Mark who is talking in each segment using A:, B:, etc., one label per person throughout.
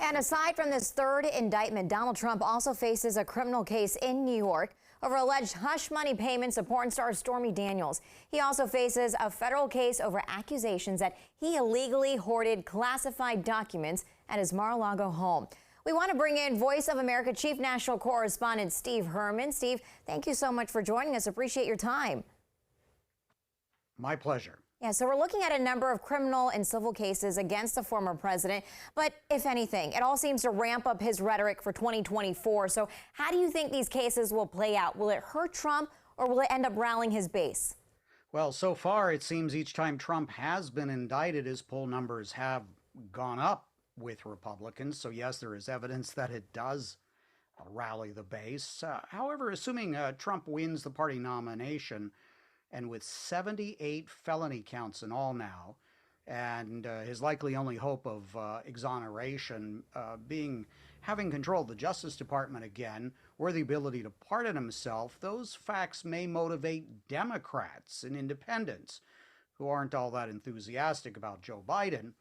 A: And aside from this third indictment, Donald Trump also faces a criminal case in New York over alleged hush money payments to porn star Stormy Daniels. He also faces a federal case over accusations that he illegally hoarded classified documents at his Mar-a-Lago home. We want to bring in Voice of America Chief National Correspondent Steve Herman. Steve, thank you so much for joining us. Appreciate your time.
B: My pleasure.
A: Yeah, so we're looking at a number of criminal and civil cases against the former president. But if anything, it all seems to ramp up his rhetoric for 2024. So how do you think these cases will play out? Will it hurt Trump or will it end up rallying his base?
B: Well, so far, it seems each time Trump has been indicted, his poll numbers have gone up with Republicans. So, yes, there is evidence that it does rally the base. However, assuming Trump wins the party nomination, and with 78 felony counts in all now, and his likely only hope of exoneration having control of the Justice Department again, or the ability to pardon himself, those facts may motivate Democrats and independents who aren't all that enthusiastic about Joe Biden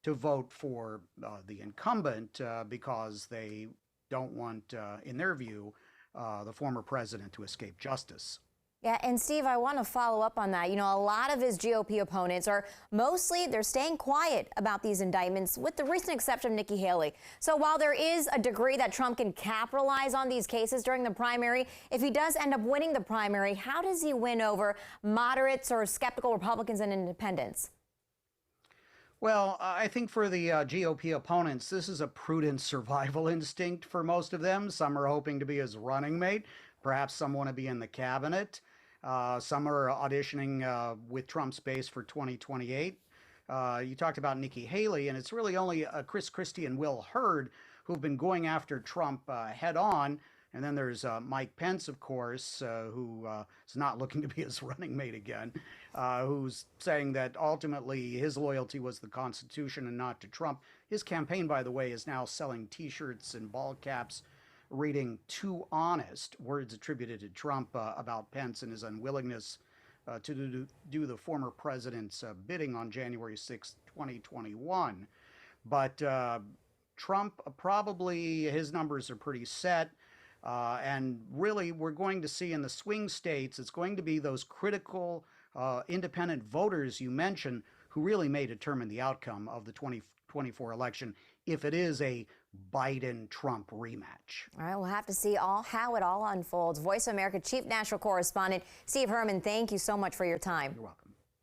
B: to vote for the incumbent because they don't want, in their view, the former president to escape justice.
A: Yeah, and Steve, I want to follow up on that. You know, a lot of his GOP opponents they're staying quiet about these indictments, with the recent exception of Nikki Haley. So while there is a degree that Trump can capitalize on these cases during the primary, if he does end up winning the primary, how does he win over moderates or skeptical Republicans and independents?
B: Well, I think for the GOP opponents, this is a prudent survival instinct for most of them. Some are hoping to be his running mate. Perhaps some want to be in the cabinet. Some are auditioning with Trump's base for 2028. You talked about Nikki Haley, and it's really only Chris Christie and Will Hurd who've been going after Trump head on. And then there's Mike Pence, of course, who is not looking to be his running mate again, who's saying that ultimately his loyalty was the Constitution and not to Trump. His campaign, by the way, is now selling T-shirts and ball caps reading "too honest," words attributed to Trump about Pence and his unwillingness to do the former president's bidding on January 6, 2021. But Trump, probably his numbers are pretty set. And really, we're going to see in the swing states, it's going to be those critical independent voters you mentioned who really may determine the outcome of the 2024 election if it is a Biden-Trump rematch.
A: All right, we'll have to see how it all unfolds. Voice of America Chief National Correspondent Steve Herman, thank you so much for your time.
B: You're welcome.